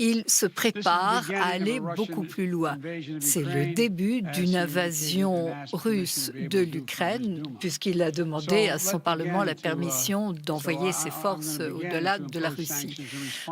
il se prépare à aller beaucoup plus loin. C'est le début d'une invasion russe de l'Ukraine, puisqu'il a demandé à son Parlement la permission d'envoyer ses forces au-delà de la Russie.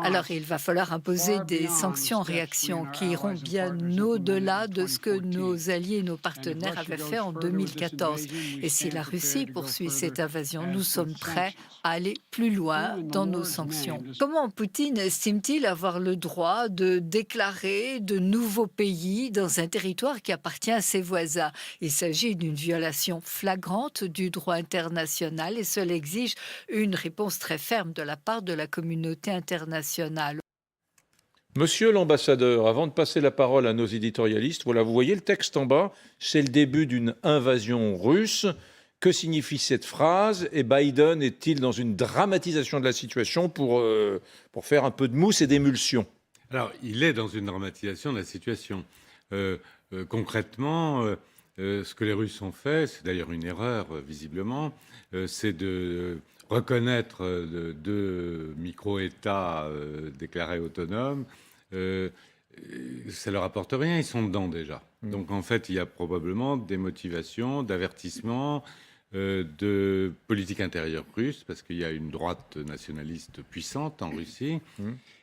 Alors, il va falloir imposer des sanctions en réaction qui iront bien au-delà de ce que nos alliés et nos partenaires avaient fait en 2014. Et si la Russie poursuit cette invasion, nous sommes prêts à aller plus loin dans nos sanctions. Comment Poutine estime-t-il avoir le droit de déclarer de nouveaux pays dans un territoire qui appartient à ses voisins? Il s'agit d'une violation flagrante du droit international et cela exige une réponse très ferme de la part de la communauté internationale. Monsieur l'ambassadeur, avant de passer la parole à nos éditorialistes, voilà, vous voyez le texte en bas, c'est le début d'une invasion russe. Que signifie cette phrase? Et Biden est-il dans une dramatisation de la situation pour faire un peu de mousse et d'émulsion? Alors, il est dans une dramatisation de la situation. Concrètement, ce que les Russes ont fait, c'est d'ailleurs une erreur, visiblement, c'est de reconnaître deux micro-États déclarés autonomes. Ça leur apporte rien, ils sont dedans déjà. Donc, en fait, il y a probablement des motivations, d'avertissement, de politique intérieure russe, parce qu'il y a une droite nationaliste puissante en Russie.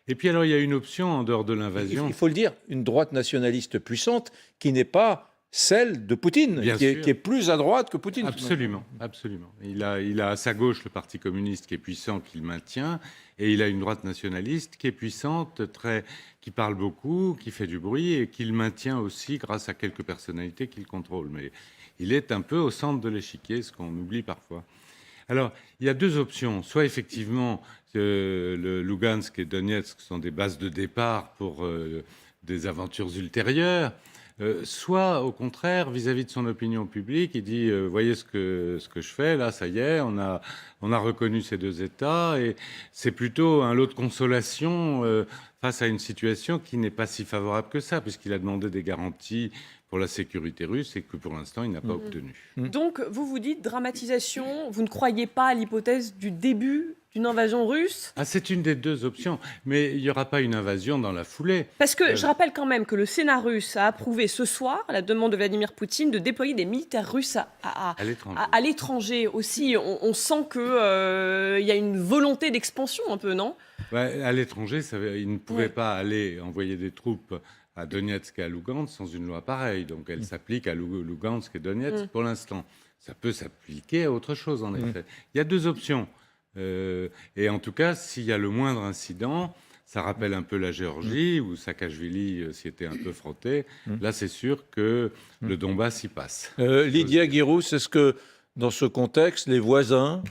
Et puis alors, il y a une option en dehors de l'invasion. Il faut le dire, une droite nationaliste puissante qui n'est pas celle de Poutine, qui est plus à droite que Poutine. Absolument, absolument. Il a à sa gauche le Parti communiste qui est puissant, qu'il maintient, et il a une droite nationaliste qui est puissante, qui parle beaucoup, qui fait du bruit, et qu'il maintient aussi grâce à quelques personnalités qu'il contrôle. Mais il est un peu au centre de l'échiquier, ce qu'on oublie parfois. Alors, il y a deux options. Soit effectivement, le Lugansk et Donetsk sont des bases de départ pour des aventures ultérieures. Soit, au contraire, vis-à-vis de son opinion publique, il dit voyez ce que je fais, là, ça y est, on a reconnu ces deux États, et c'est plutôt un lot de consolation face à une situation qui n'est pas si favorable que ça, puisqu'il a demandé des garanties pour la sécurité russe et que pour l'instant, il n'a pas obtenu. Donc, vous dites dramatisation, vous ne croyez pas à l'hypothèse du début d'une invasion russe? C'est une des deux options, mais il n'y aura pas une invasion dans la foulée. Parce que je rappelle quand même que le Sénat russe a approuvé ce soir la demande de Vladimir Poutine de déployer des militaires russes à l'étranger aussi. On sent qu'il y a une volonté d'expansion un peu, non? À l'étranger, il ne pouvait pas aller envoyer des troupes à Donetsk et à Lugansk sans une loi pareille. Donc elle s'applique à Lugansk et Donetsk pour l'instant. Ça peut s'appliquer à autre chose, en effet. Il y a deux options. Et en tout cas, s'il y a le moindre incident, ça rappelle un peu la Géorgie, où Saakashvili s'y était un peu frotté. Là, c'est sûr que le Donbass y passe. Lydia Guirous, est-ce que dans ce contexte, les voisins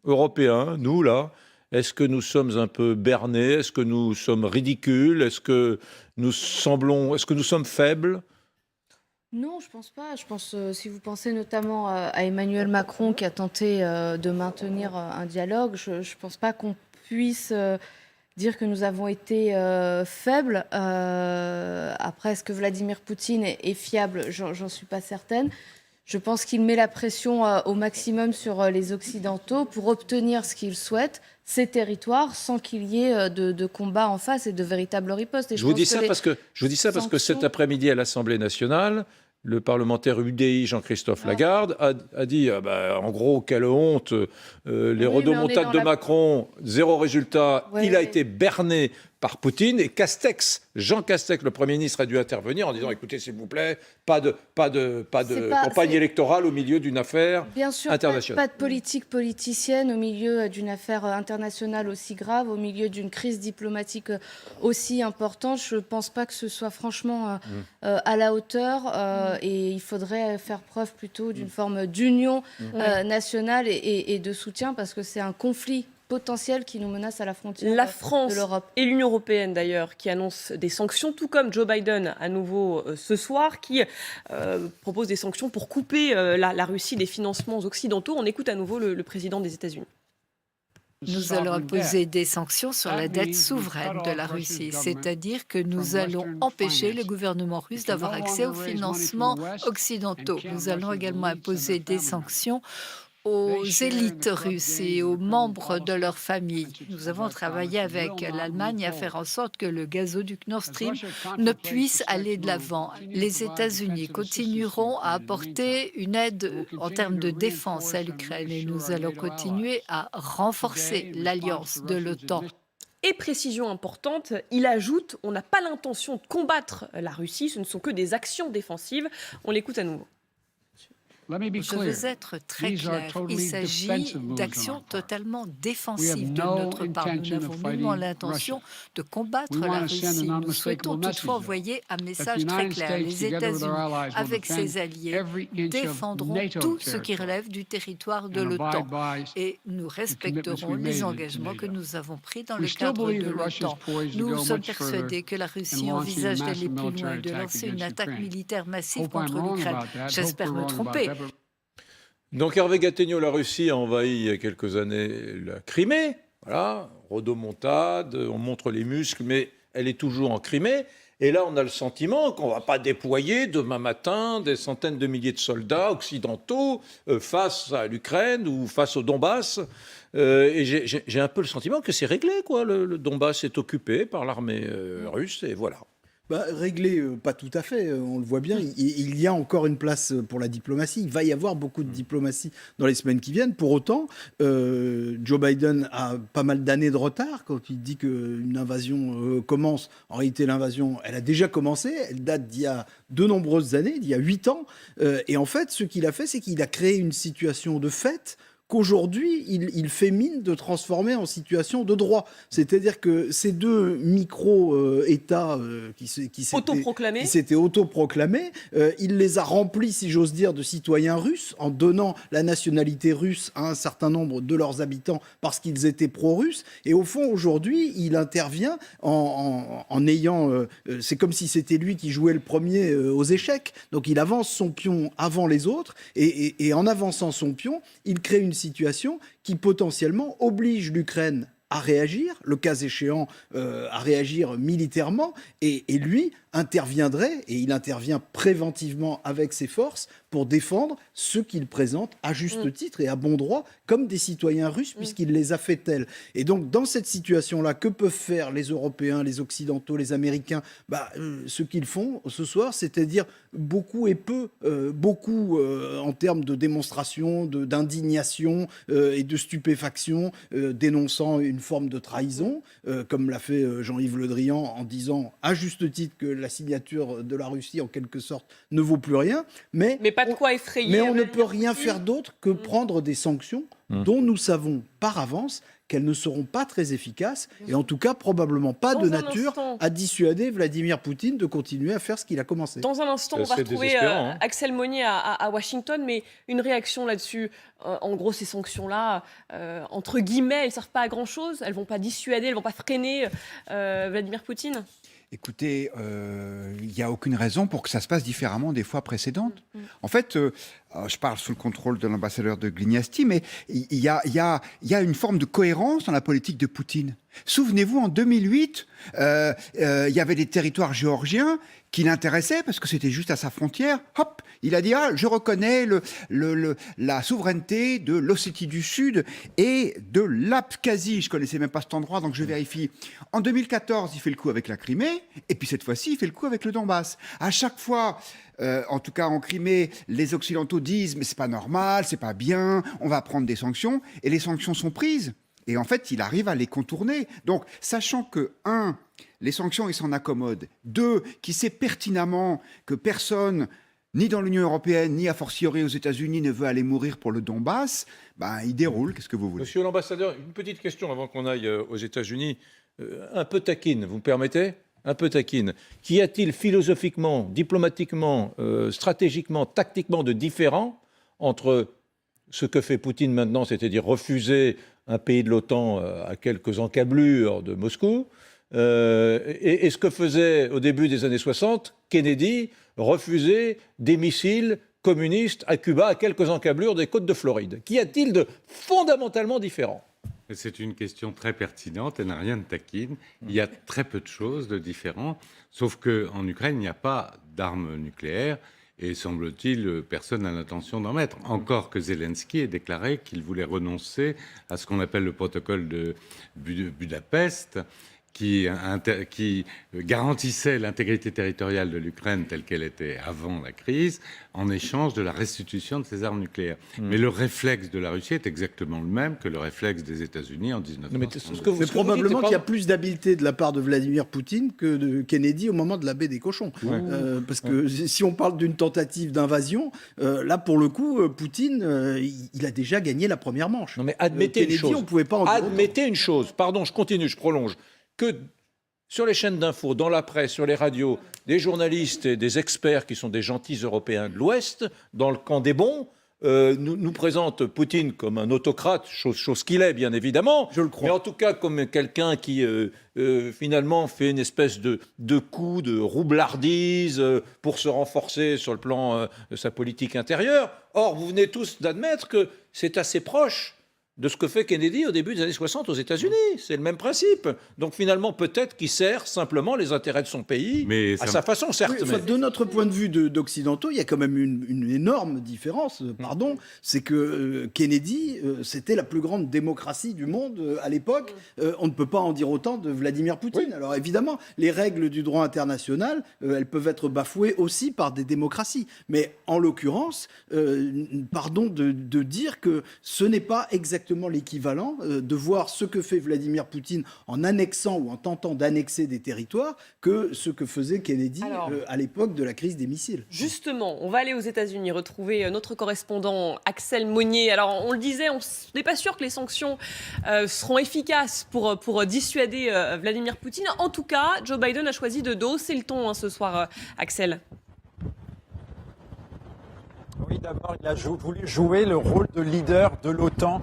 européens, nous là, est-ce que nous sommes un peu bernés? Est-ce que nous sommes ridicules? Est-ce que nous sommes faibles? Non, je pense pas. Je pense, si vous pensez notamment à Emmanuel Macron qui a tenté de maintenir un dialogue, je ne pense pas qu'on puisse dire que nous avons été faibles. Après, est-ce que Vladimir Poutine est fiable? J'en suis pas certaine. Je pense qu'il met la pression au maximum sur les Occidentaux pour obtenir ce qu'il souhaite, ces territoires, sans qu'il y ait de combat en face et de véritables ripostes. Et je vous dis ça parce que cet après-midi à l'Assemblée nationale, le parlementaire UDI Jean-Christophe Lagarde a dit en gros, quelle honte, les rodomontades de Macron, zéro résultat, il a été berné par Poutine, et Jean Castex, le Premier ministre, a dû intervenir en disant écoutez, s'il vous plaît, pas de campagne électorale au milieu d'une affaire internationale. Pas de politique politicienne au milieu d'une affaire internationale aussi grave, au milieu d'une crise diplomatique aussi importante. Je ne pense pas que ce soit franchement à la hauteur et il faudrait faire preuve plutôt d'une forme d'union nationale et de soutien, parce que c'est un conflit potentiel qui nous menace à la frontière la France de l'Europe. Et l'Union européenne d'ailleurs qui annonce des sanctions, tout comme Joe Biden à nouveau ce soir qui propose des sanctions pour couper la Russie des financements occidentaux. On écoute à nouveau le président des États-Unis. Nous allons imposer des sanctions sur la dette souveraine de la Russie, c'est-à-dire que nous allons empêcher le gouvernement russe d'avoir accès aux financements occidentaux. Nous allons également imposer des sanctions aux élites russes et aux membres de leur famille. Nous avons travaillé avec l'Allemagne à faire en sorte que le gazoduc Nord Stream ne puisse aller de l'avant. Les États-Unis continueront à apporter une aide en termes de défense à l'Ukraine et nous allons continuer à renforcer l'alliance de l'OTAN. Et précision importante, il ajoute, on n'a pas l'intention de combattre la Russie, ce ne sont que des actions défensives. On l'écoute à nouveau. Je veux être très clair. Il s'agit d'actions totalement défensives de notre part. Nous n'avons nullement l'intention de combattre la Russie. Nous souhaitons toutefois envoyer un message très clair. Les États-Unis, avec ses alliés, défendront tout ce qui relève du territoire de l'OTAN. Et nous respecterons les engagements que nous avons pris dans le cadre de l'OTAN. Nous sommes persuadés que la Russie envisage d'aller plus loin et de lancer une attaque militaire massive contre l'Ukraine. J'espère me tromper. Donc Hervé Gattegno, la Russie a envahi il y a quelques années la Crimée. Voilà, rodomontade, on montre les muscles, mais elle est toujours en Crimée. Et là, on a le sentiment qu'on ne va pas déployer demain matin des centaines de milliers de soldats occidentaux face à l'Ukraine ou face au Donbass. Et j'ai un peu le sentiment que c'est réglé, quoi. Le Donbass est occupé par l'armée russe, et voilà. Réglé, pas tout à fait, on le voit bien. Il y a encore une place pour la diplomatie. Il va y avoir beaucoup de diplomatie dans les semaines qui viennent. Pour autant, Joe Biden a pas mal d'années de retard quand il dit qu'une invasion commence. En réalité, l'invasion, elle a déjà commencé. Elle date d'il y a de nombreuses années, d'il y a 8 ans. Et en fait, ce qu'il a fait, c'est qu'il a créé une situation de fait qu'aujourd'hui, il fait mine de transformer en situation de droit. C'est-à-dire que ces deux micro-États qui s'étaient autoproclamés, il les a remplis, si j'ose dire, de citoyens russes, en donnant la nationalité russe à un certain nombre de leurs habitants parce qu'ils étaient pro-russes. Et au fond, aujourd'hui, il intervient en ayant... c'est comme si c'était lui qui jouait le premier aux échecs. Donc il avance son pion avant les autres, et en avançant son pion, il crée une situation qui potentiellement oblige l'Ukraine à réagir, le cas échéant à réagir militairement, et lui interviendrait, et il intervient préventivement avec ses forces pour défendre ceux qu'il présente à juste titre et à bon droit comme des citoyens russes, puisqu'il les a fait tels. Et donc dans cette situation-là, que peuvent faire les Européens, les Occidentaux, les Américains? Ce qu'ils font ce soir, c'est-à-dire beaucoup et peu, beaucoup en termes de démonstration, d'indignation et de stupéfaction, dénonçant une forme de trahison, comme l'a fait Jean-Yves Le Drian en disant à juste titre que la signature de la Russie, en quelque sorte, ne vaut plus rien. Mais pas de quoi effrayer. Mais on ne peut rien faire d'autre que prendre des sanctions dont nous savons par avance qu'elles ne seront pas très efficaces, et en tout cas probablement pas de nature à dissuader Vladimir Poutine de continuer à faire ce qu'il a commencé. Dans un instant, on va retrouver Axel Monnier à Washington, mais une réaction là-dessus. En gros, ces sanctions-là, entre guillemets, elles ne servent pas à grand-chose, elles ne vont pas dissuader, elles ne vont pas freiner Vladimir Poutine. Écoutez, il n'y a aucune raison pour que ça se passe différemment des fois précédentes. En fait, je parle sous le contrôle de l'ambassadeur de Glignasti, mais il y a une forme de cohérence dans la politique de Poutine. Souvenez-vous, en 2008, il y avait des territoires géorgiens qui l'intéressaient parce que c'était juste à sa frontière. Hop, il a dit « Ah, je reconnais la souveraineté de l'Ossétie du Sud et de l'Abkhazie. » Je ne connaissais même pas cet endroit, donc je vérifie. En 2014, il fait le coup avec la Crimée, et puis cette fois-ci, il fait le coup avec le Donbass. À chaque fois... en tout cas en Crimée, les Occidentaux disent « mais c'est pas normal, c'est pas bien, on va prendre des sanctions », et les sanctions sont prises. Et en fait, il arrive à les contourner. Donc, sachant que, 1, les sanctions, il s'en accommode. 2, qu'il sait pertinemment que personne, ni dans l'Union européenne, ni a fortiori aux États-Unis, ne veut aller mourir pour le Donbass, il déroule. Qu'est-ce que vous voulez? Monsieur l'ambassadeur, une petite question avant qu'on aille aux États-Unis. Un peu taquine, vous me permettez? Un peu taquine. Qu'y a-t-il philosophiquement, diplomatiquement, stratégiquement, tactiquement de différent entre ce que fait Poutine maintenant, c'est-à-dire refuser un pays de l'OTAN à quelques encablures de Moscou, et ce que faisait au début des années 60 Kennedy, refuser des missiles communistes à Cuba à quelques encablures des côtes de Floride? Qu'y a-t-il de fondamentalement différent? C'est une question très pertinente, elle n'a rien de taquine. Il y a très peu de choses de différentes, sauf qu'en Ukraine, il n'y a pas d'armes nucléaires Et semble-t-il, personne n'a l'intention d'en mettre. Encore que Zelensky ait déclaré qu'il voulait renoncer à ce qu'on appelle le protocole de Budapest, qui garantissait l'intégrité territoriale de l'Ukraine telle qu'elle était avant la crise, en échange de la restitution de ses armes nucléaires. Mais le réflexe de la Russie est exactement le même que le réflexe des États-Unis en 1962. C'est probablement qu'il y a plus d'habileté de la part de Vladimir Poutine que de Kennedy au moment de la baie des Cochons. Parce que si on parle d'une tentative d'invasion, là, pour le coup, Poutine, il a déjà gagné la première manche. Non, mais admettez Kennedy, une chose. on pouvait pas en Admettez une chose. Pardon, je continue, je prolonge. Que sur les chaînes d'infos, dans la presse, sur les radios, des journalistes et des experts qui sont des gentils Européens de l'Ouest, dans le camp des bons, nous présentent Poutine comme un autocrate, chose qu'il est bien évidemment, je le crois. Mais en tout cas comme quelqu'un qui finalement fait une espèce de coup de roublardise pour se renforcer sur le plan de sa politique intérieure. Or, vous venez tous d'admettre que c'est assez proche de ce que fait Kennedy au début des années 60 aux États-Unis. C'est le même principe. Donc finalement, peut-être qu'il sert simplement les intérêts de son pays, à sa façon, certes. Oui, de notre point de vue d'occidentaux, il y a quand même une énorme différence, c'est que Kennedy, c'était la plus grande démocratie du monde à l'époque. On ne peut pas en dire autant de Vladimir Poutine. Oui. Alors évidemment, les règles du droit international, elles peuvent être bafouées aussi par des démocraties. Mais en l'occurrence, pardon de dire que ce n'est pas exactement l'équivalent de voir ce que fait Vladimir Poutine en annexant ou en tentant d'annexer des territoires que ce que faisait Kennedy à l'époque de la crise des missiles. Justement, on va aller aux États-Unis retrouver notre correspondant Axel Monnier. Alors, on le disait, on n'est pas sûr que les sanctions seront efficaces pour dissuader Vladimir Poutine. En tout cas, Joe Biden a choisi de hausser le ton ce soir, Axel. Oui, d'abord, il a voulu jouer le rôle de leader de l'OTAN,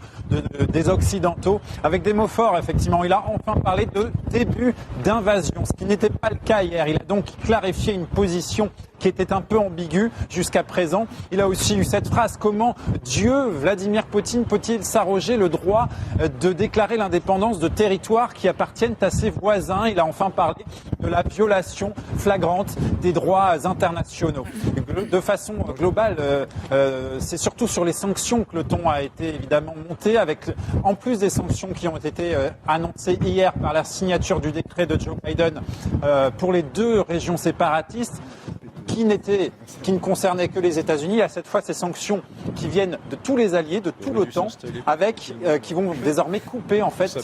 des Occidentaux, avec des mots forts, effectivement. Il a enfin parlé de début d'invasion, ce qui n'était pas le cas hier. Il a donc clarifié une position qui était un peu ambiguë jusqu'à présent. Il a aussi eu cette phrase: comment Dieu, Vladimir Poutine, peut-il s'arroger le droit de déclarer l'indépendance de territoires qui appartiennent à ses voisins? Il a enfin parlé de la violation flagrante des droits internationaux. De façon globale, c'est surtout sur les sanctions que le ton a été évidemment monté, avec en plus des sanctions qui ont été annoncées hier par la signature du décret de Joe Biden pour les deux régions séparatistes, qui ne concernaient que les États-Unis. À cette fois, ces sanctions qui viennent de tous les alliés, de tout l'OTAN, qui vont désormais couper en fait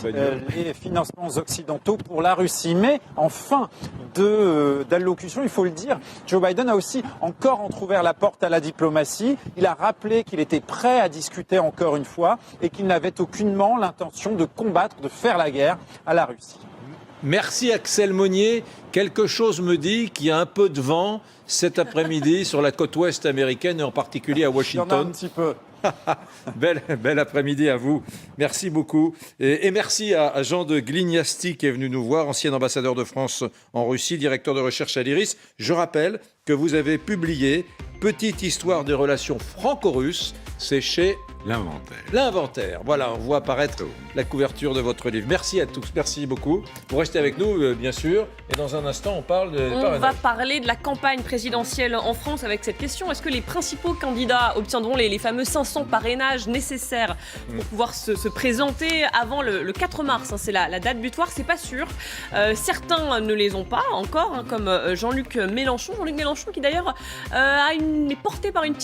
les financements occidentaux pour la Russie. Mais en fin d'allocution, il faut le dire, Joe Biden a aussi encore entrouvert la porte à la diplomatie. Il a rappelé qu'il était prêt à discuter encore une fois et qu'il n'avait aucunement l'intention de combattre, de faire la guerre à la Russie. Merci Axel Monnier. Quelque chose me dit qu'il y a un peu de vent cet après-midi sur la côte ouest américaine et en particulier à Washington. Il y en a un petit peu. Bel après-midi à vous. Merci beaucoup. Et merci à Jean de Glignasti qui est venu nous voir, ancien ambassadeur de France en Russie, directeur de recherche à l'IRIS. Je rappelle que vous avez publié Petite histoire des relations franco-russes. C'est chez L'Inventaire. Voilà, on voit apparaître la couverture de votre livre. Merci à tous, merci beaucoup. Vous restez avec nous, bien sûr. Et dans un instant, on parle de parrainage. On va parler de la campagne présidentielle en France avec cette question. Est-ce que les principaux candidats obtiendront les fameux 500 parrainages nécessaires pour pouvoir se présenter avant le 4 mars, c'est la date butoir, c'est pas sûr. Certains ne les ont pas encore, comme Jean-Luc Mélenchon. Jean-Luc Mélenchon qui d'ailleurs est porté par une petite